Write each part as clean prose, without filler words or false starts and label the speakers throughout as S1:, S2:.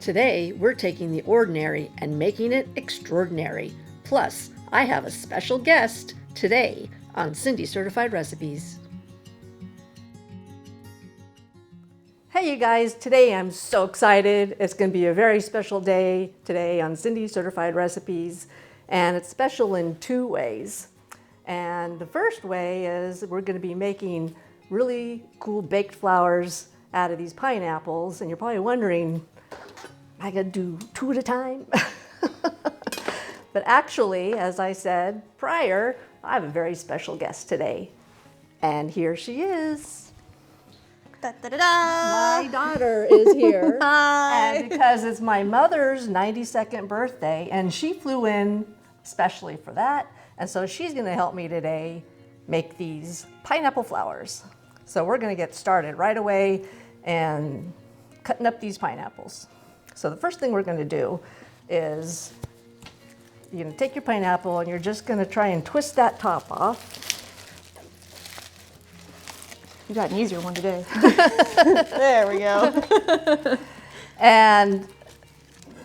S1: Today, we're taking the ordinary and making it extraordinary. Plus, I have a special guest today on Cindy Certified Recipes. Hey you guys, today I'm so excited. It's going to be a very special day today on Cindy Certified Recipes, and it's special in two ways. And the first way is we're going to be making really cool baked flowers out of these pineapples, and you're probably wondering, am I going to do two at a time? But actually, as I said prior, I have a very special guest today, and here she is.
S2: Da-da-da-da.
S1: My daughter is here.
S2: Hi.
S1: And because it's my mother's 92nd birthday, and she flew in especially for that, and so she's going to help me today make these pineapple flowers. So we're going to get started right away and cutting up these pineapples. So the first thing we're going to do is you're going to take your pineapple and you're just going to try and twist that top off.
S2: You got an easier one today. There we go.
S1: And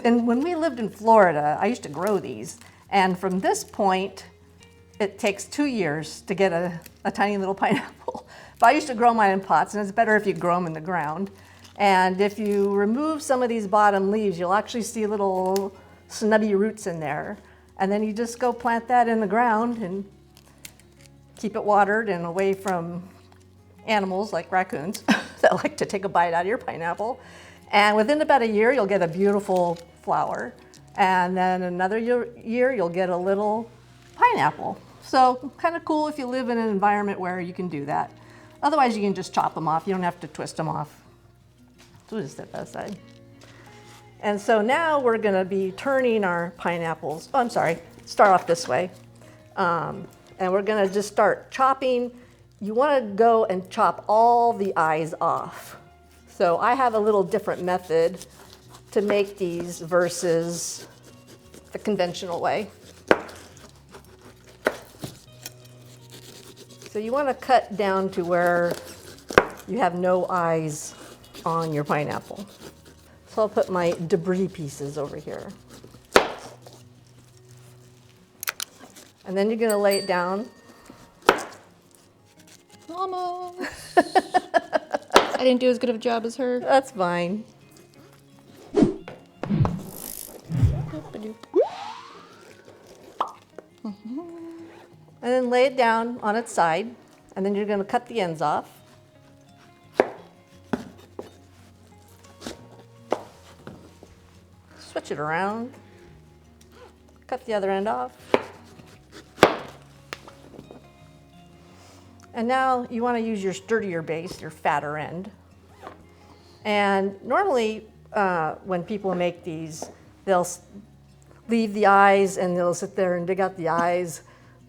S1: when we lived in Florida, I used to grow these. And from this point, it takes 2 years to get a tiny little pineapple. But I used to grow mine in pots, and it's better if you grow them in the ground. And if you remove some of these bottom leaves, you'll actually see little snubby roots in there. And then you just go plant that in the ground and keep it watered and away from animals like raccoons that like to take a bite out of your pineapple. And within about a year, you'll get a beautiful flower. And then another year, you'll get a little pineapple. So kind of cool if you live in an environment where you can do that. Otherwise, you can just chop them off. You don't have to twist them off. So we'll just step aside. And so now we're going to be turning our pineapples. Oh, I'm sorry. Start off this way. And we're going to just start chopping. You want to go and chop all the eyes off. So I have a little different method to make these versus the conventional way. So you want to cut down to where you have no eyes on your pineapple. So I'll put my debris pieces over here. And then you're going to lay it down.
S2: Almost. I didn't do as good of a job as her.
S1: That's fine. And then lay it down on its side, and then you're going to cut the ends off. Switch it around. Cut the other end off. And now you want to use your sturdier base, your fatter end. And normally when people make these, they'll leave the eyes and they'll sit there and dig out the eyes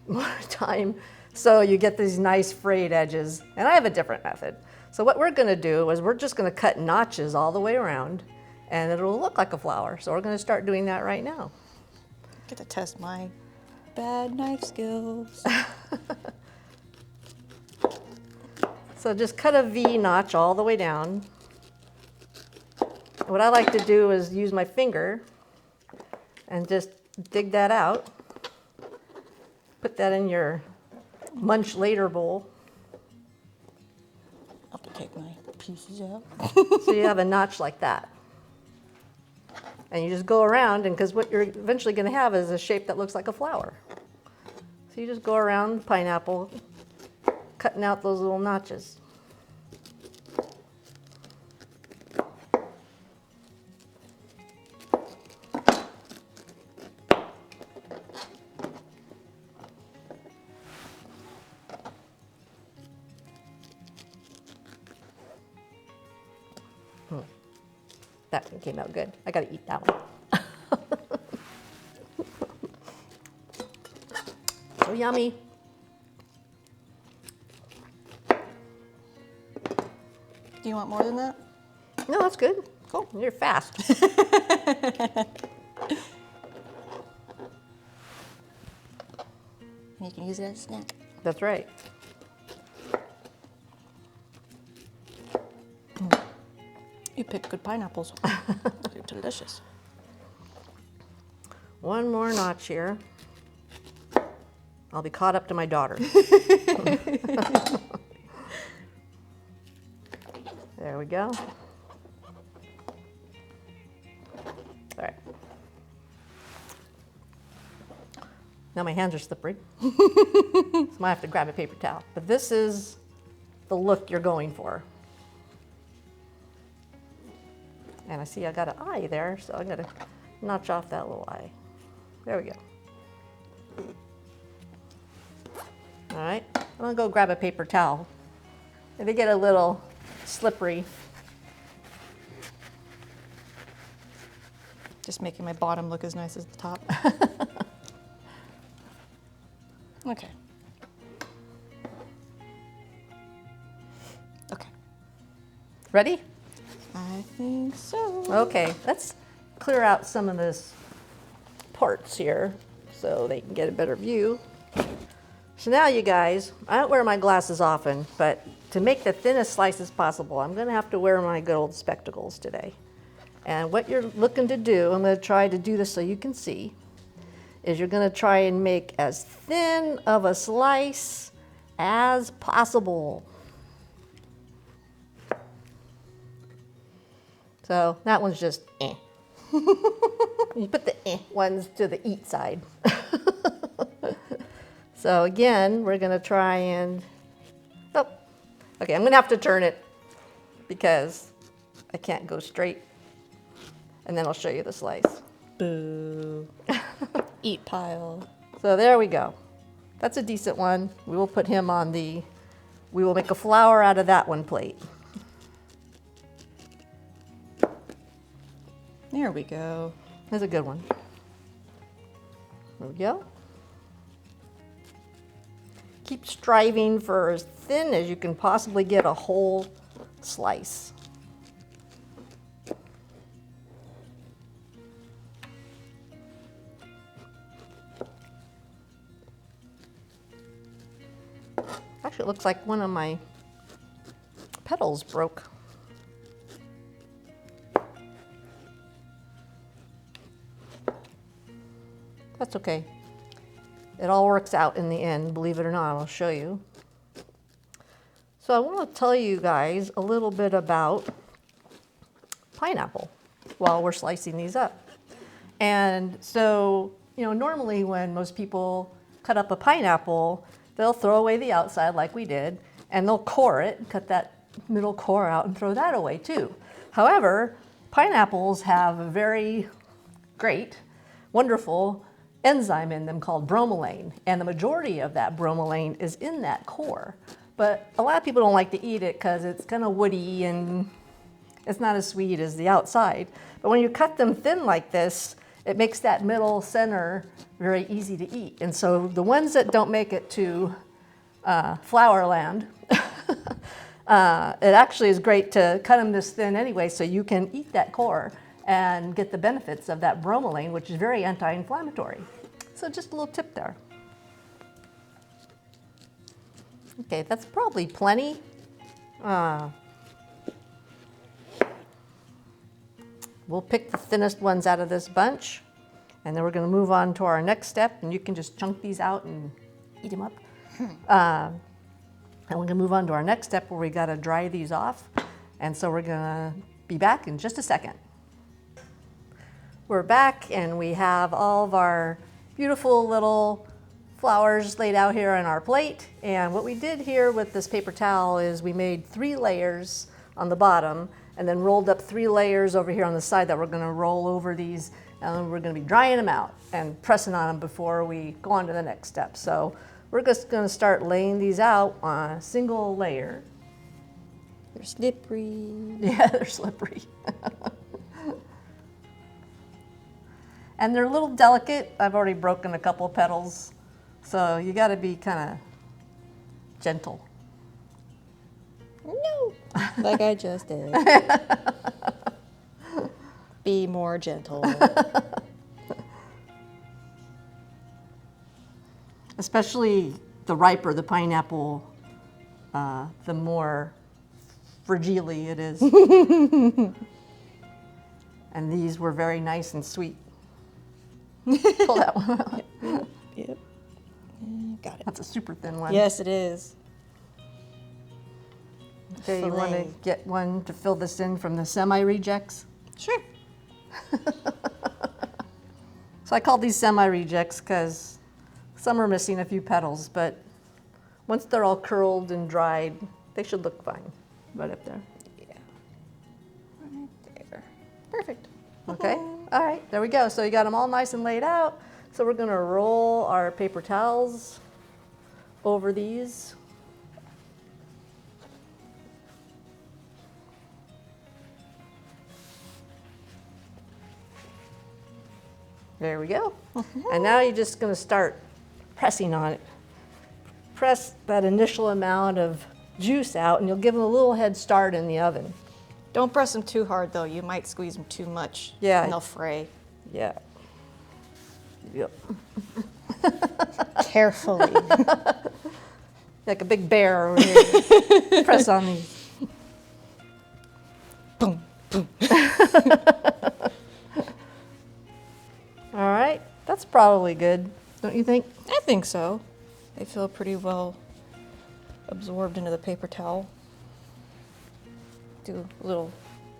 S1: one at a time. So you get these nice frayed edges. And I have a different method. So what we're going to do is we're just going to cut notches all the way around, and it'll look like a flower. So we're going to start doing that right now.
S2: Get to test my bad knife skills.
S1: So just cut a V notch all the way down. What I like to do is use my finger and just dig that out. Put that in your munch later bowl.
S2: I'll have to take my pieces out.
S1: So you have a notch like that. And you just go around, and because what you're eventually going to have is a shape that looks like a flower. So you just go around the pineapple, cutting out those little notches. That one came out good. I gotta eat that one. So yummy.
S2: Do you want more than that?
S1: No, that's good. Cool. You're fast.
S2: And you can use it as a snack.
S1: That's right.
S2: You pick good pineapples. They're delicious.
S1: One more notch here. I'll be caught up to my daughter. There we go. All right. Now my hands are slippery. So I might have to grab a paper towel. But this is the look you're going for. And I see I got an eye there, so I'm gonna notch off that little eye. There we go. All right, I'm gonna go grab a paper towel. If they get a little slippery.
S2: Just making my bottom look as nice as the top. Okay. Okay.
S1: Ready?
S2: I think so.
S1: Okay, let's clear out some of this parts here so they can get a better view. So now you guys, I don't wear my glasses often, but to make the thinnest slices possible, I'm gonna have to wear my good old spectacles today. And what you're looking to do, I'm gonna try to do this so you can see, is you're gonna try and make as thin of a slice as possible. So that one's just eh. You put the eh ones to the eat side. So again, we're gonna try and, oh, okay, I'm gonna have to turn it because I can't go straight. And then I'll show you the slice.
S2: Boo. Eat pile.
S1: So there we go. That's a decent one. We will put him on the, we will make a flower out of that one plate.
S2: There we go.
S1: That's a good one. There we go. Keep striving for as thin as you can possibly get a whole slice. Actually, it looks like one of my petals broke. That's okay. It all works out in the end, believe it or not, I'll show you. So I want to tell you guys a little bit about pineapple while we're slicing these up. And so, you know, normally when most people cut up a pineapple, they'll throw away the outside like we did, and they'll core it, cut that middle core out and throw that away too. However, pineapples have a very great, wonderful enzyme in them called bromelain, and the majority of that bromelain is in that core. But a lot of people don't like to eat it because it's kind of woody and it's not as sweet as the outside. But when you cut them thin like this, it makes that middle center very easy to eat. And so the ones that don't make it to flower land, it actually is great to cut them this thin anyway so you can eat that core and get the benefits of that bromelain, which is very anti-inflammatory. So just a little tip there. Okay, that's probably plenty. We'll pick the thinnest ones out of this bunch, and then we're going to move on to our next step, and you can just chunk these out and eat them up. And we're going to move on to our next step where we got to dry these off. And so we're going to be back in just a second. We're back, and we have all of our beautiful little flowers laid out here on our plate. And what we did here with this paper towel is we made 3 layers on the bottom and then rolled up 3 layers over here on the side that we're going to roll over these, and we're going to be drying them out and pressing on them before we go on to the next step. So we're just going to start laying these out on a single layer.
S2: They're slippery.
S1: Yeah, they're slippery. And they're a little delicate. I've already broken a couple of petals, so you got to be kind of gentle.
S2: No, like I just did. Be more gentle.
S1: Especially the riper the pineapple, the more fragile it is. And these were very nice and sweet. Pull that one out.
S2: Yep. Got it.
S1: That's a super thin one.
S2: Yes, it is.
S1: Okay, you want to
S2: Fillet.
S1: get one to fill this in from the semi-rejects?
S2: Sure.
S1: So I call these semi-rejects because some are missing a few petals, but once they're all curled and dried, they should look fine. Right up there.
S2: Yeah. Right there. Perfect.
S1: Okay, all right, there we go. So you got them all nice and laid out. So we're gonna roll our paper towels over these. There we go. And now you're just gonna start pressing on it. Press that initial amount of juice out and you'll give them a little head start in the oven.
S2: Don't press them too hard though. You might squeeze them too much.
S1: Yeah.
S2: And they'll fray.
S1: Yeah. Yep.
S2: Carefully.
S1: Like a big bear over here. Press on these.
S2: Boom, boom.
S1: All right, that's probably good, don't you think?
S2: I think so. They feel pretty well absorbed into the paper towel. Do a little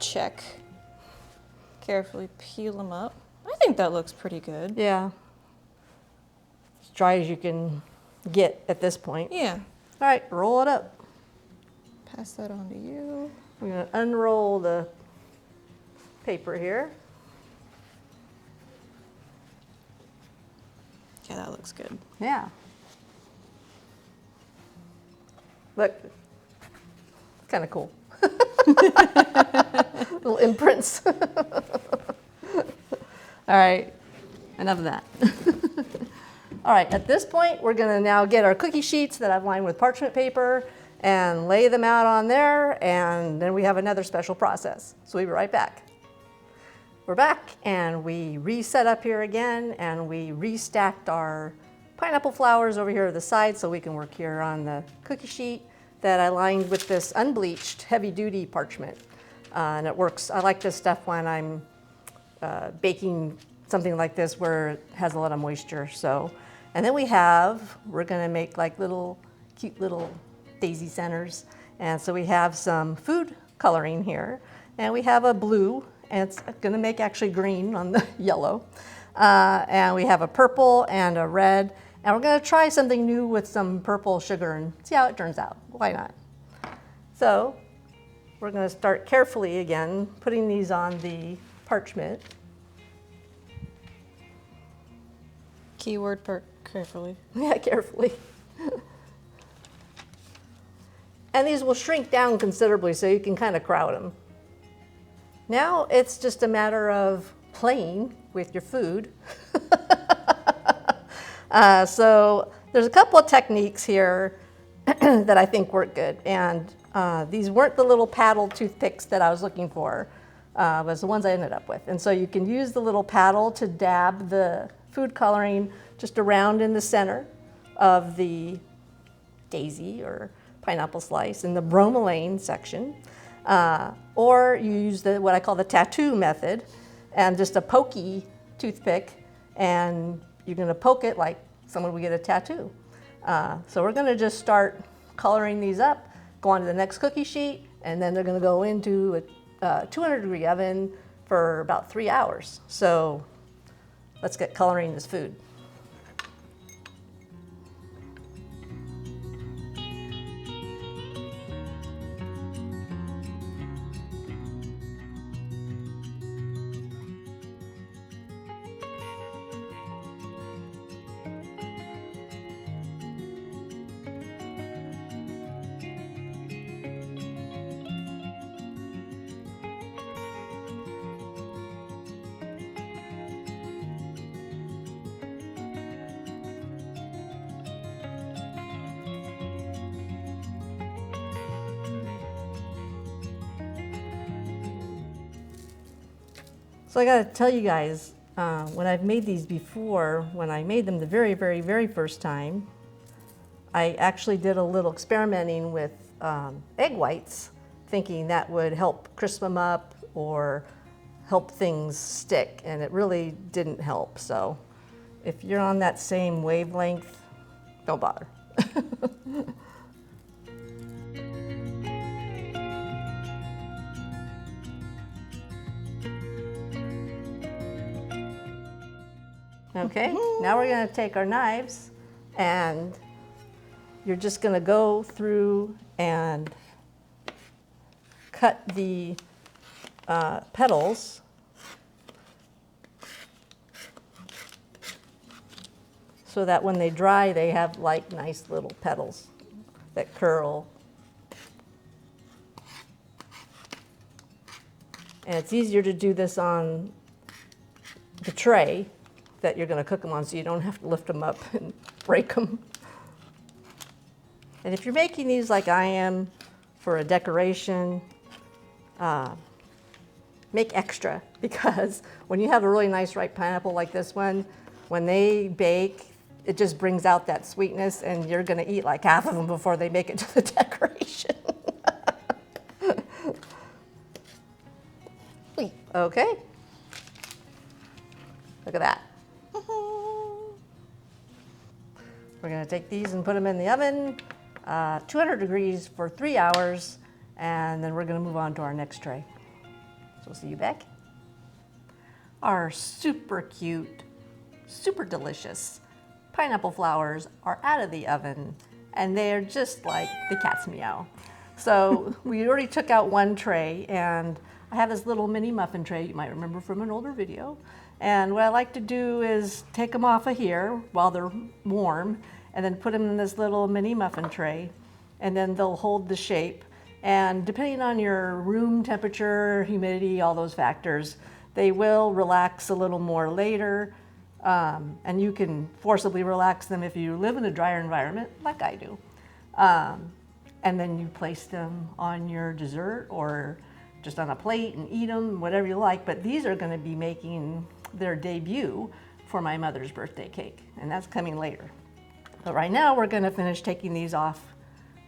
S2: check. Carefully peel them up. I think that looks pretty good.
S1: Yeah. As dry as you can get at this point.
S2: Yeah.
S1: All right, roll it up.
S2: Pass that on to you.
S1: I'm gonna unroll the paper here.
S2: Yeah, that looks good.
S1: Yeah. Look, kind of cool. Little imprints. All right, enough of that. All right, at this point, we're gonna now get our cookie sheets that I've lined with parchment paper and lay them out on there, and then we have another special process. So we'll be right back. We're back, and we reset up here again, and we restacked our pineapple flowers over here to the side so we can work here on the cookie sheet that I lined with this unbleached heavy-duty parchment. And it works. I like this stuff when I'm baking something like this where it has a lot of moisture. So, and then we're gonna make like cute little daisy centers. And so we have some food coloring here, and we have a blue, and it's gonna make actually green on the yellow. And we have a purple and a red, and we're gonna try something new with some purple sugar and see how it turns out. Why not? So we're gonna start carefully again, putting these on the parchment.
S2: Keyword carefully.
S1: Yeah, carefully. And these will shrink down considerably so you can kind of crowd them. Now it's just a matter of playing with your food. So there's a couple of techniques here that I think work good. And these weren't the little paddle toothpicks that I was looking for, but it's the ones I ended up with. And so you can use the little paddle to dab the food coloring just around in the center of the daisy or pineapple slice in the bromelain section. Or you use what I call the tattoo method, and just a pokey toothpick, and you're gonna poke it like someone would get a tattoo. So we're gonna just start coloring these up, go on to the next cookie sheet, and then they're gonna go into a 200-degree oven for about 3 hours. So let's get coloring this food. So I gotta tell you guys, when I've made these before, when I made them the very, very, very first time, I actually did a little experimenting with egg whites, thinking that would help crisp them up or help things stick, and it really didn't help. So if you're on that same wavelength, don't bother. Okay, now we're going to take our knives, and you're just going to go through and cut the petals so that when they dry, they have like nice little petals that curl. And it's easier to do this on the tray that you're going to cook them on, so you don't have to lift them up and break them. And if you're making these like I am for a decoration, make extra, because when you have a really nice ripe pineapple like this one, when they bake, it just brings out that sweetness, and you're going to eat like half of them before they make it to the decoration. Okay. Look at that. We're going to take these and put them in the oven, 200 degrees for 3 hours, and then we're going to move on to our next tray. So we'll see you back. Our super cute, super delicious pineapple flowers are out of the oven, and they're just like the cat's meow. So we already took out one tray, and I have this little mini muffin tray you might remember from an older video. And what I like to do is take them off of here while they're warm, and then put them in this little mini muffin tray, and then they'll hold the shape. And depending on your room temperature, humidity, all those factors, they will relax a little more later. And you can forcibly relax them if you live in a drier environment, like I do. And then you place them on your dessert or just on a plate and eat them, whatever you like. But these are going to be making their debut for my mother's birthday cake, and that's coming later. But right now we're going to finish taking these off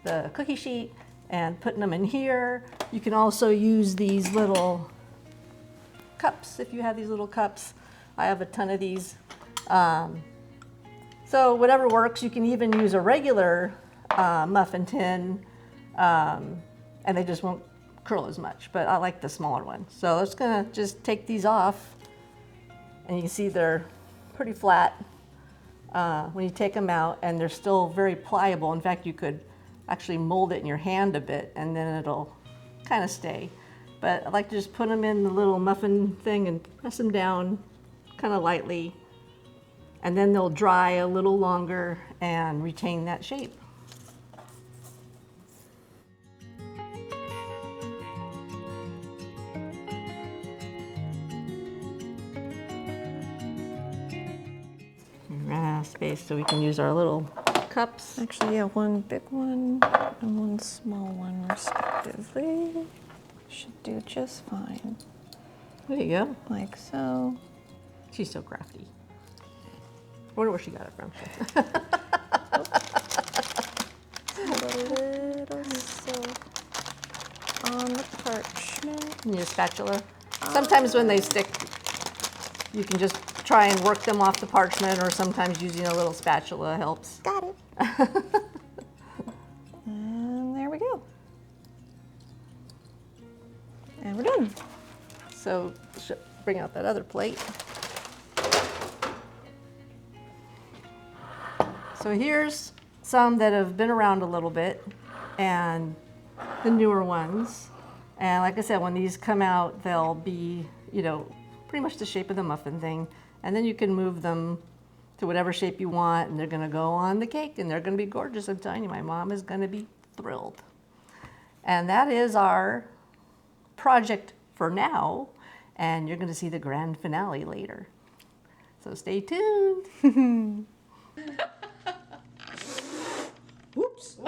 S1: the cookie sheet and putting them in here. You can also use these little cups if you have these little cups. I have a ton of these. So whatever works. You can even use a regular muffin tin, and they just won't curl as much, but I like the smaller one. So I'm just gonna just take these off, and you can see they're pretty flat when you take them out, and they're still very pliable. In fact, you could actually mold it in your hand a bit, and then it'll kind of stay. But I like to just put them in the little muffin thing and press them down kind of lightly, and then they'll dry a little longer and retain that shape. Ran out of space, so we can use our little cups.
S2: Actually, yeah, one big one and one small one, respectively. Should do just fine.
S1: There you go.
S2: Like so.
S1: She's so crafty. I wonder where she got it from.
S2: A little silk on the parchment.
S1: And your spatula. Sometimes when they stick, you can just try and work them off the parchment, or sometimes using a little spatula helps.
S2: Got it. And there we go. And we're done.
S1: So bring out that other plate. So here's some that have been around a little bit, and the newer ones. And like I said, when these come out, they'll be, you know, pretty much the shape of the muffin thing. And then you can move them to whatever shape you want, and they're gonna go on the cake, and they're gonna be gorgeous. I'm telling you, my mom is gonna be thrilled. And that is our project for now, and you're gonna see the grand finale later. So stay tuned. Whoops.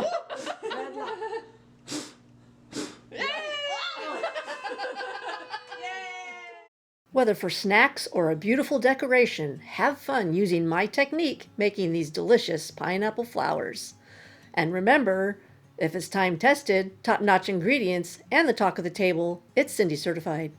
S1: Whether for snacks or a beautiful decoration, have fun using my technique making these delicious pineapple flowers. And remember, if it's time tested, top-notch ingredients, and the talk of the table, it's Cindy certified.